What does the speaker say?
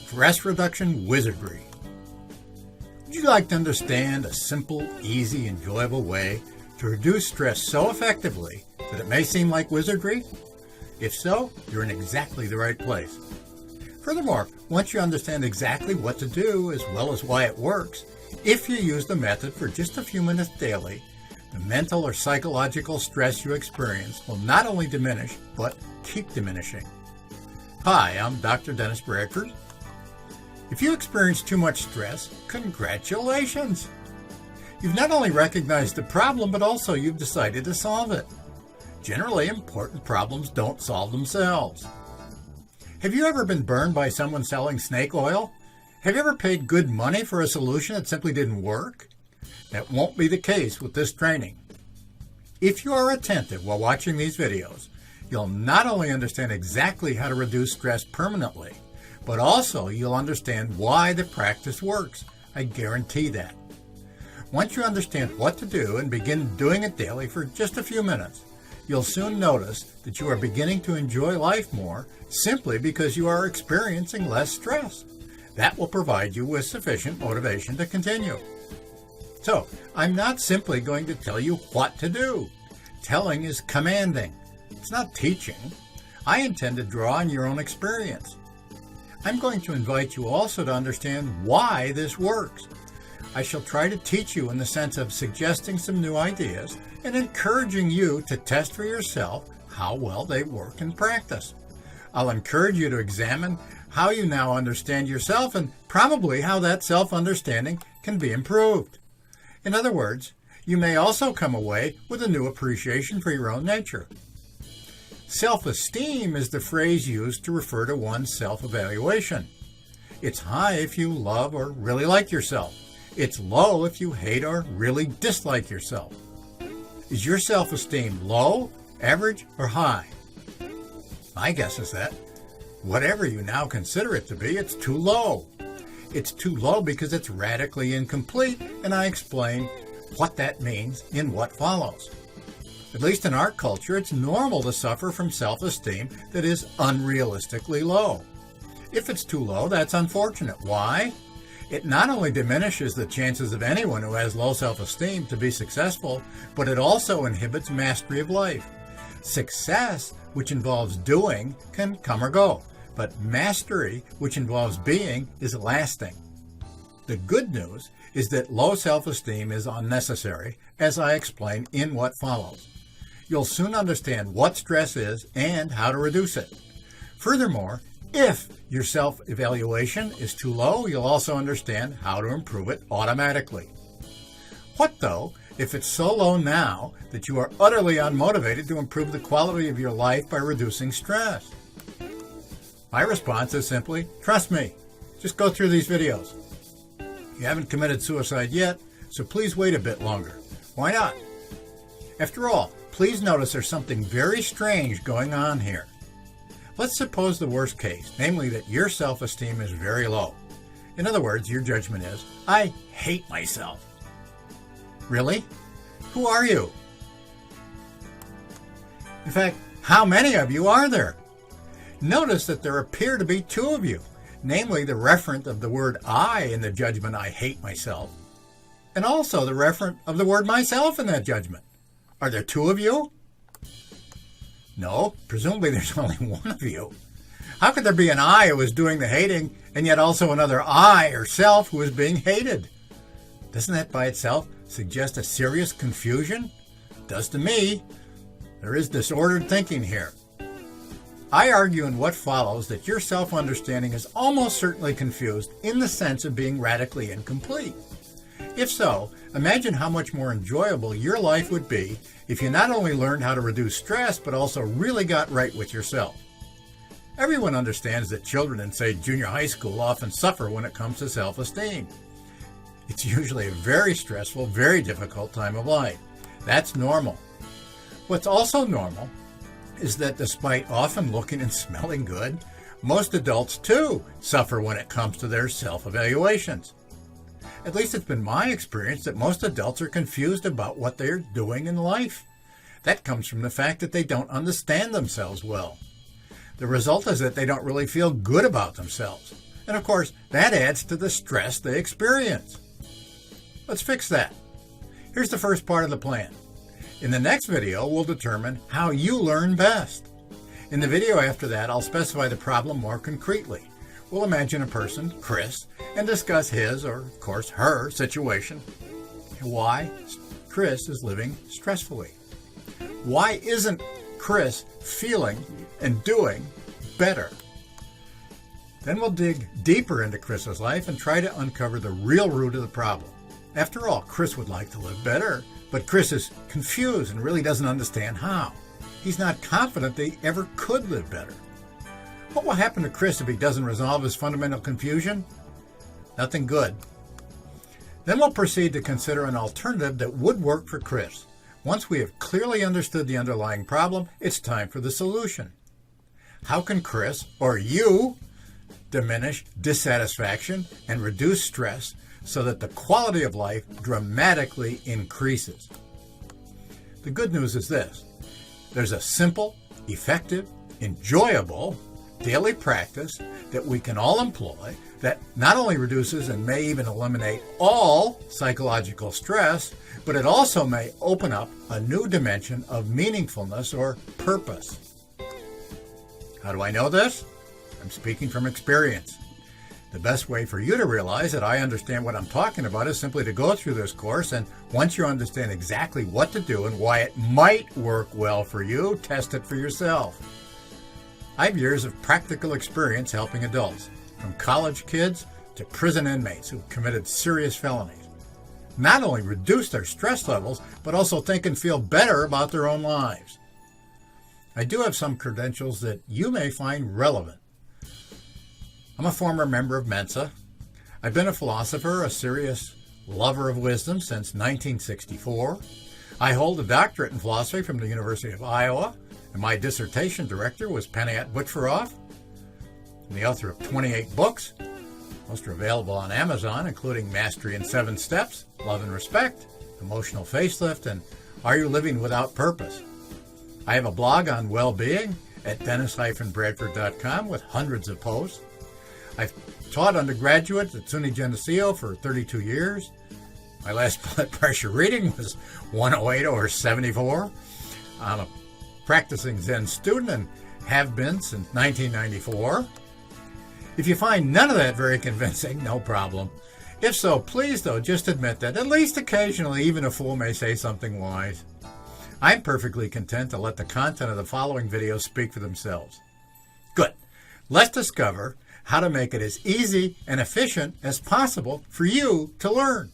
Stress Reduction Wizardry. Would you like to understand a simple, easy, enjoyable way to reduce stress so effectively that it may seem like wizardry? If so, you're in exactly the right place. Furthermore, once you understand exactly what to do as well as why it works, if you use the method for just a few minutes daily, the mental or psychological stress you experience will not only diminish, but keep diminishing. Hi, I'm Dr. Dennis Bradford. If you experience too much stress, congratulations! You've not only recognized the problem, but also you've decided to solve it. Generally, important problems don't solve themselves. Have you ever been burned by someone selling snake oil? Have you ever paid good money for a solution that simply didn't work? That won't be the case with this training. If you are attentive while watching these videos, you'll not only understand exactly how to reduce stress permanently, but also you'll understand why the practice works. I guarantee that. Once you understand what to do and begin doing it daily for just a few minutes, you'll soon notice that you are beginning to enjoy life more simply because you are experiencing less stress. That will provide you with sufficient motivation to continue. So, I'm not simply going to tell you what to do. Telling is commanding. It's not teaching. I intend to draw on your own experience. I'm going to invite you also to understand why this works. I shall try to teach you in the sense of suggesting some new ideas and encouraging you to test for yourself how well they work in practice. I'll encourage you to examine how you now understand yourself and probably how that self-understanding can be improved. In other words, you may also come away with a new appreciation for your own nature. Self-esteem is the phrase used to refer to one's self-evaluation. It's high if you love or really like yourself. It's low if you hate or really dislike yourself. Is your self-esteem low, average, or high? My guess is that, whatever you now consider it to be, it's too low. It's too low because it's radically incomplete, and I explain what that means in what follows. At least in our culture, it's normal to suffer from self-esteem that is unrealistically low. If it's too low, that's unfortunate. Why? It not only diminishes the chances of anyone who has low self-esteem to be successful, but it also inhibits mastery of life. Success, which involves doing, can come or go, but mastery, which involves being, is lasting. The good news is that low self-esteem is unnecessary, as I explain in what follows. You'll soon understand what stress is and how to reduce it. Furthermore, if your self-evaluation is too low, you'll also understand how to improve it automatically. What though if it's so low now that you are utterly unmotivated to improve the quality of your life by reducing stress? My response is simply, trust me, just go through these videos. You haven't committed suicide yet, so please wait a bit longer. Why not? After all, please notice there's something very strange going on here. Let's suppose the worst case, namely that your self-esteem is very low. In other words, your judgment is, I hate myself. Really? Who are you? In fact, how many of you are there? Notice that there appear to be two of you, namely the referent of the word I in the judgment I hate myself, and also the referent of the word myself in that judgment. Are there two of you? No, presumably there's only one of you. How could there be an I who is doing the hating and yet also another I or self who is being hated? Doesn't that by itself suggest a serious confusion? It does to me. There is disordered thinking here. I argue in what follows that your self-understanding is almost certainly confused in the sense of being radically incomplete. If so, imagine how much more enjoyable your life would be if you not only learned how to reduce stress, but also really got right with yourself. Everyone understands that children in, say, junior high school often suffer when it comes to self-esteem. It's usually a very stressful, very difficult time of life. That's normal. What's also normal is that despite often looking and smelling good, most adults too suffer when it comes to their self-evaluations. At least it's been my experience that most adults are confused about what they're doing in life. That comes from the fact that they don't understand themselves well. The result is that they don't really feel good about themselves. And of course, that adds to the stress they experience. Let's fix that. Here's the first part of the plan. In the next video, we'll determine how you learn best. In the video after that, I'll specify the problem more concretely. We'll imagine a person, Chris, and discuss his, or of course her, situation. Why Chris is living stressfully. Why isn't Chris feeling and doing better? Then we'll dig deeper into Chris's life and try to uncover the real root of the problem. After all, Chris would like to live better, but Chris is confused and really doesn't understand how. He's not confident they ever could live better. What will happen to Chris if he doesn't resolve his fundamental confusion? Nothing good. Then we'll proceed to consider an alternative that would work for Chris. Once we have clearly understood the underlying problem, it's time for the solution. How can Chris, or you, diminish dissatisfaction and reduce stress so that the quality of life dramatically increases? The good news is this. There's a simple, effective, enjoyable daily practice that we can all employ that not only reduces and may even eliminate all psychological stress, but it also may open up a new dimension of meaningfulness or purpose. How do I know this? I'm speaking from experience. The best way for you to realize that I understand what I'm talking about is simply to go through this course, and once you understand exactly what to do and why it might work well for you, test it for yourself. I have years of practical experience helping adults, from college kids to prison inmates who've committed serious felonies, not only reduce their stress levels, but also think and feel better about their own lives. I do have some credentials that you may find relevant. I'm a former member of Mensa. I've been a philosopher, a serious lover of wisdom since 1964. I hold a doctorate in philosophy from the University of Iowa, and my dissertation director was Penayat Butcheroff. I'm the author of 28 books. Most are available on Amazon, including Mastery in 7 Steps, Love and Respect, Emotional Facelift, and Are You Living Without Purpose? I have a blog on well-being at dennis-bradford.com with hundreds of posts. I've taught undergraduates at SUNY Geneseo for 32 years. My last blood pressure reading was 108/74. I'm a practicing Zen student and have been since 1994. If you find none of that very convincing, no problem. If so, please, though, just admit that at least occasionally even a fool may say something wise. I'm perfectly content to let the content of the following videos speak for themselves. Good. Let's discover how to make it as easy and efficient as possible for you to learn.